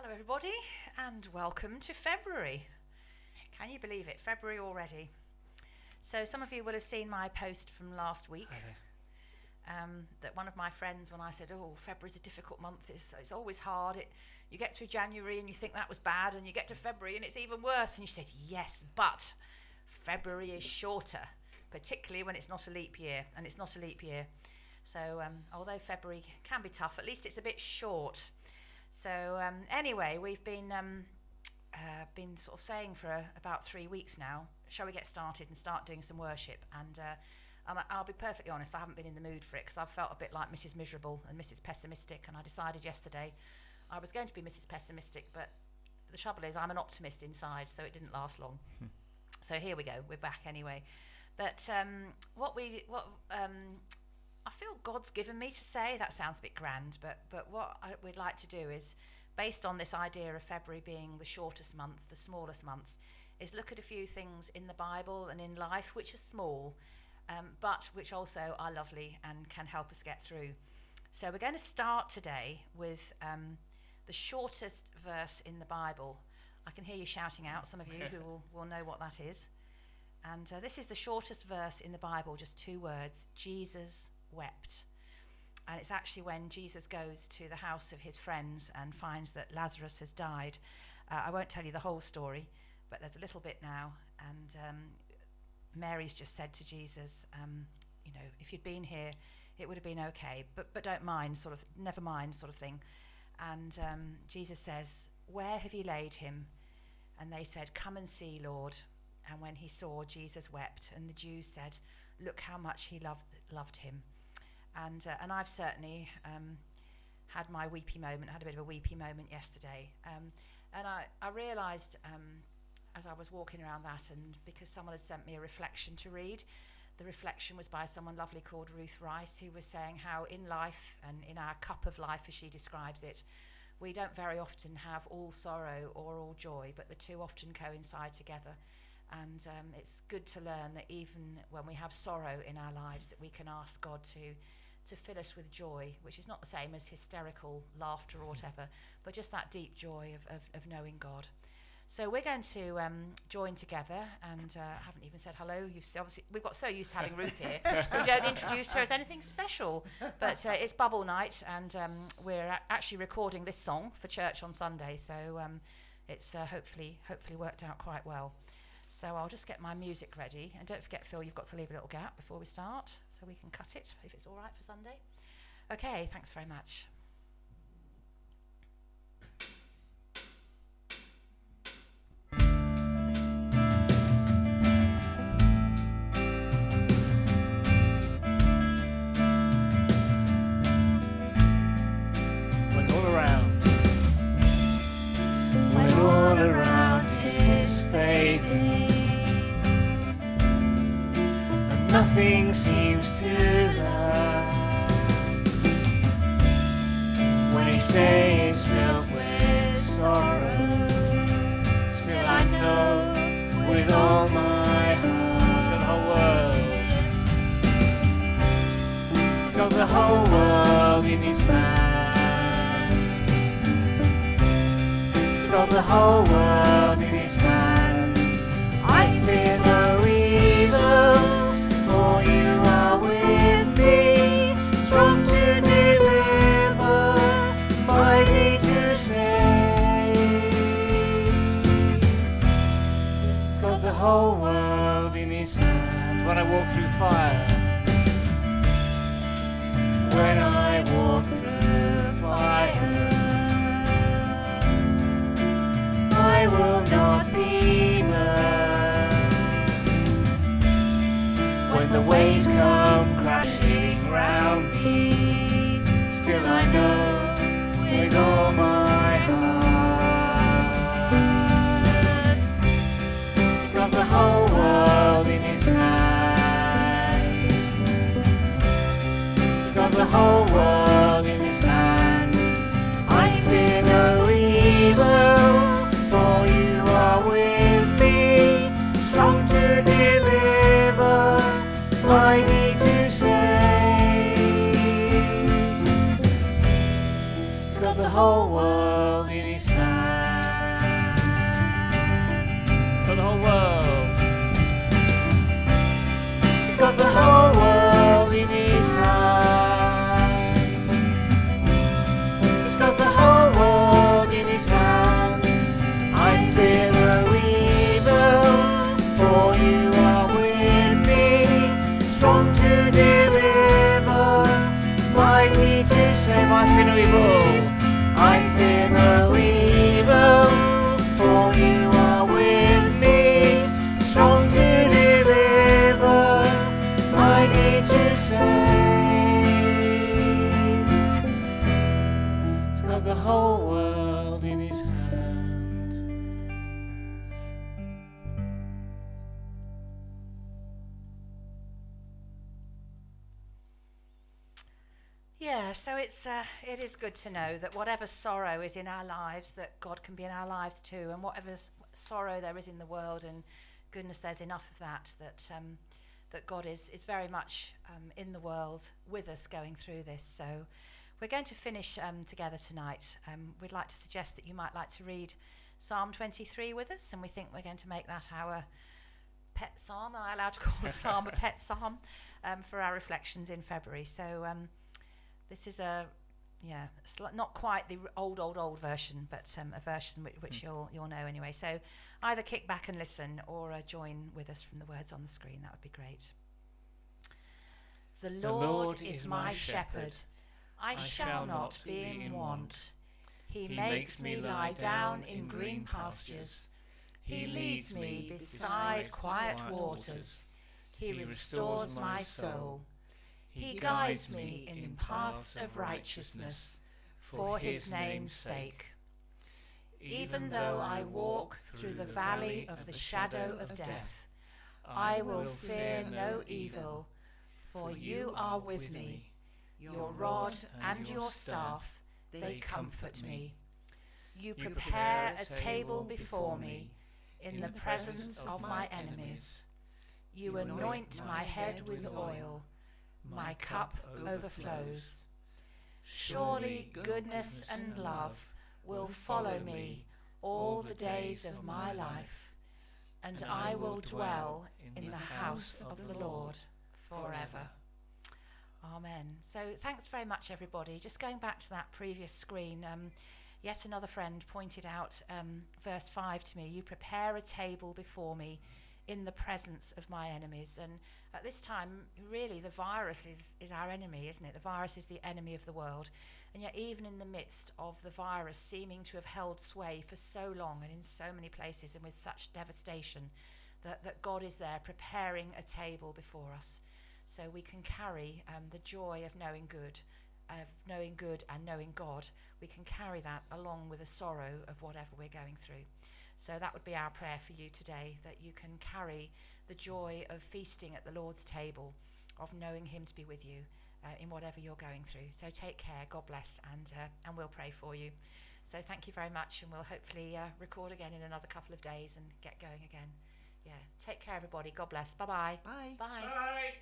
Hello everybody and welcome to February. Can you believe it? February already. So some of you will have seen my post from last week. That one of my friends, when I said, February's a difficult month, it's always hard. You get through January and you think that was bad, and you get to February and it's even worse. And you said, yes, but February is shorter, particularly when it's not a leap year, and it's not a leap year. So although February can be tough, at least it's a bit short. So anyway, we've been sort of saying for about 3 weeks now, shall we get started and start doing some worship? And I'll be perfectly honest, I haven't been in the mood for it because I've felt a bit like Mrs. Miserable and Mrs. Pessimistic, and I decided yesterday I was going to be Mrs. Pessimistic, but the trouble is I'm an optimist inside, so it didn't last long. So here we go, we're back anyway. But I feel God's given me to say, that sounds a bit grand, but what we'd like to do is, based on this idea of February being the shortest month, the smallest month, is look at a few things in the Bible and in life which are small, but which also are lovely and can help us get through. So we're going to start today with the shortest verse in the Bible. I can hear you shouting out, some of you who will know what that is. And this is the shortest verse in the Bible, just 2 words, Jesus wept. And it's actually when Jesus goes to the house of his friends and finds that Lazarus has died. I won't tell you the whole story, but there's a little bit now. And Mary's just said to Jesus, if you'd been here, it would have been okay, but don't mind, sort of, never mind, sort of thing. And Jesus says, where have you laid him? And they said, come and see, Lord. And when he saw, Jesus wept. And the Jews said, look how much he loved him. And I've certainly had my weepy moment, had a bit of a weepy moment yesterday. And I realised as I was walking around that, and because someone had sent me a reflection to read, the reflection was by someone lovely called Ruth Rice, who was saying how in life, and in our cup of life as she describes it, we don't very often have all sorrow or all joy, but the two often coincide together. And it's good to learn that even when we have sorrow in our lives, that we can ask God to fill us with joy, which is not the same as hysterical laughter or whatever, but just that deep joy of knowing God. So we're going to join together, and I haven't even said hello. We've got so used to having Ruth here, we don't introduce her as anything special. But it's Bubble Night, and we're actually recording this song for church on Sunday, so it's hopefully worked out quite well. So I'll just get my music ready. And don't forget, Phil, you've got to leave a little gap before we start so we can cut it, if it's all right for Sunday. Okay, thanks very much. When all around is fading, nothing seems to last. When each day is filled with sorrow, still I know with all my heart he's got the whole world in his hands. He's got the whole world in his hands. I fear no evil, for you are with me, strong to deliver, mighty to save. He's got the whole world in his hands. When I walk through fire, when I walk through fire, I will not be burned. When the waves come crashing round me, still I know with all my heart he's got the whole world in his hands. He's got the whole world in his hands. I fear no evil, for you are with me, strong to deliver, mighty to save. He's got the whole world in his hands. world in his hand. Yeah, so it is good to know that whatever sorrow is in our lives, that God can be in our lives too, and whatever sorrow there is in the world, and goodness, there's enough of that. That God is very much in the world with us going through this. So we're going to finish together tonight. We'd like to suggest that you might like to read Psalm 23 with us, and we think we're going to make that our pet psalm. Am I allowed to call a psalm a pet psalm for our reflections in February? So this is not quite the old version, but a version which you'll know anyway. So either kick back and listen, or join with us from the words on the screen. That would be great. The Lord is my shepherd; I shall not be in want. He makes me lie down in green pastures. He leads me beside quiet waters. He restores my soul. He guides me in paths of righteousness for his name's sake. Even though I walk through the valley of the shadow of death, I will fear no evil, for you are with me. Your rod and your staff, they comfort me. You prepare a table before me in the presence of my enemies. You anoint my head with oil. My cup overflows. Surely goodness and love will follow me all the days of my life, and I will dwell in the house of the Lord forever. Amen. So thanks very much, everybody. Just going back to that previous screen, yet another friend pointed out verse 5 to me. You prepare a table before me in the presence of my enemies. And at this time, really, the virus is our enemy, isn't it? The virus is the enemy of the world. And yet, even in the midst of the virus seeming to have held sway for so long and in so many places and with such devastation, that God is there preparing a table before us, so we can carry the joy of knowing good and knowing God. We can carry that along with the sorrow of whatever we're going through. So that would be our prayer for you today, that you can carry the joy of feasting at the Lord's table, of knowing him to be with you in whatever you're going through. So take care, God bless, and we'll pray for you. So thank you very much, and we'll hopefully record again in another couple of days and get going again. Yeah, take care, everybody. God bless. Bye-bye. Bye. Bye. Bye.